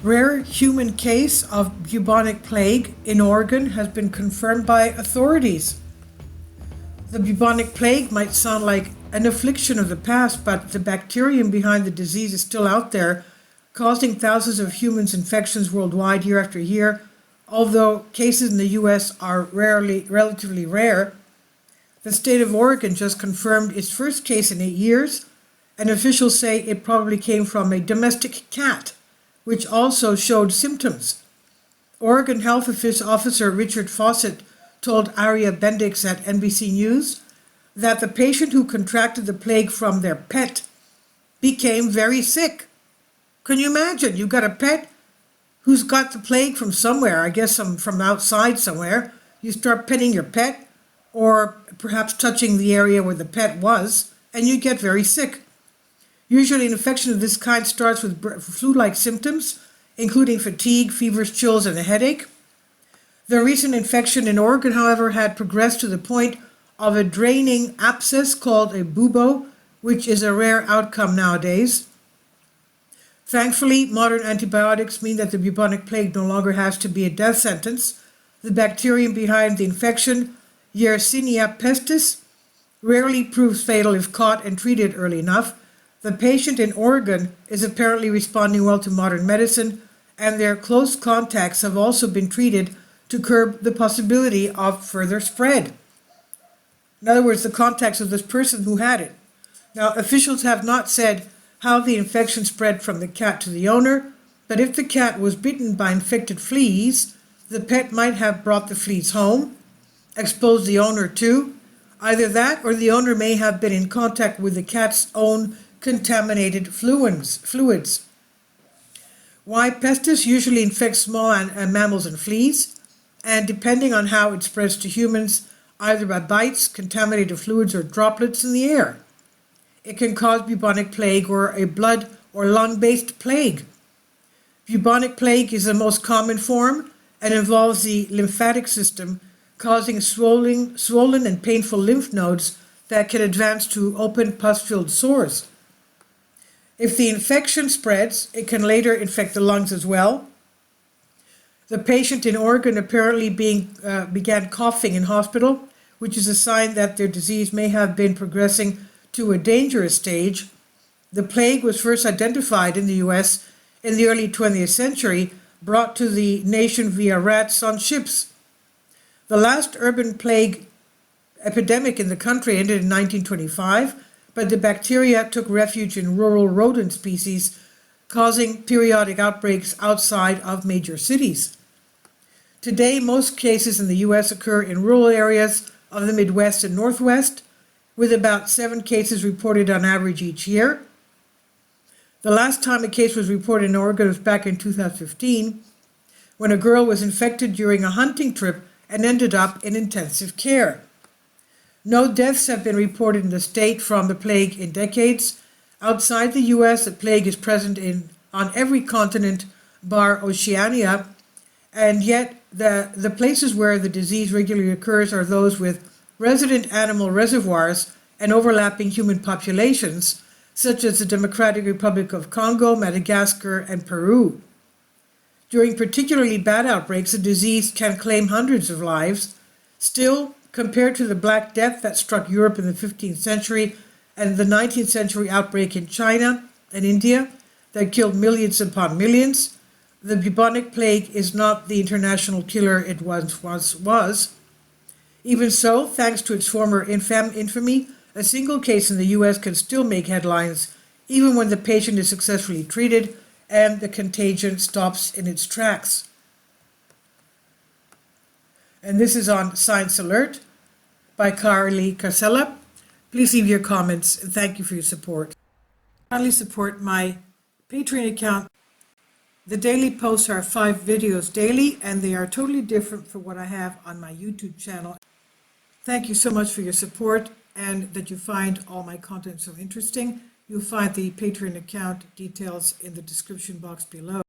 Rare human case of bubonic plague in Oregon has been confirmed by authorities. The bubonic plague might sound like an affliction of the past, but the bacterium behind the disease is still out there, causing thousands of humans infections worldwide year after year. Although cases in the U.S. are relatively rare, the state of Oregon just confirmed its first case in 8 years, and officials say it probably came from a domestic cat, which also showed symptoms. Oregon Health Officer Richard Fawcett told Aria Bendix at NBC News that the patient who contracted the plague from their pet became very sick. Can you imagine? You've got a pet who's got the plague from somewhere, I guess from outside somewhere. You start petting your pet, or perhaps touching the area where the pet was, and you get very sick. Usually an infection of this kind starts with flu-like symptoms, including fatigue, fevers, chills, and a headache. The recent infection in Oregon, however, had progressed to the point of a draining abscess called a bubo, which is a rare outcome nowadays. Thankfully, modern antibiotics mean that the bubonic plague no longer has to be a death sentence. The bacterium behind the infection, Yersinia pestis, rarely proves fatal if caught and treated early enough. The patient in Oregon is apparently responding well to modern medicine, and their close contacts have also been treated to curb the possibility of further spread. In other words, the contacts of this person who had it. Now, officials have not said how the infection spread from the cat to the owner, but if the cat was bitten by infected fleas, the pet might have brought the fleas home, exposed the owner to. Either that, or the owner may have been in contact with the cat's own contaminated fluids. Y. pestis usually infects small mammals and fleas, and depending on how it spreads to humans, either by bites, contaminated fluids, or droplets in the air. It can cause bubonic plague or a blood or lung-based plague. Bubonic plague is the most common form and involves the lymphatic system, causing swollen and painful lymph nodes that can advance to open pus-filled sores. If the infection spreads, it can later infect the lungs as well. The patient in Oregon apparently began coughing in hospital, which is a sign that their disease may have been progressing to a dangerous stage. The plague was first identified in the U.S. in the early 20th century, brought to the nation via rats on ships. The last urban plague epidemic in the country ended in 1925, but the bacteria took refuge in rural rodent species, causing periodic outbreaks outside of major cities. Today, most cases in the U.S. occur in rural areas of the Midwest and Northwest, with about 7 cases reported on average each year. The last time a case was reported in Oregon was back in 2015, when a girl was infected during a hunting trip and ended up in intensive care. No deaths have been reported in the state from the plague in decades. Outside the U.S., the plague is present on every continent bar Oceania, and yet the places where the disease regularly occurs are those with resident animal reservoirs and overlapping human populations, such as the Democratic Republic of Congo, Madagascar, and Peru. During particularly bad outbreaks, the disease can claim hundreds of lives. Still, compared to the Black Death that struck Europe in the 15th century and the 19th century outbreak in China and India that killed millions upon millions, the bubonic plague is not the international killer it once was. Even so, thanks to its former infamy, a single case in the U.S. can still make headlines, even when the patient is successfully treated and the contagion stops in its tracks. And this is on Science Alert by Carly Carcella. Please leave your comments, and thank you for your support. Kindly support my Patreon account. The daily posts are 5 videos daily, and they are totally different from what I have on my YouTube channel. Thank you so much for your support, and that you find all my content so interesting. You'll find the Patreon account details in the description box below.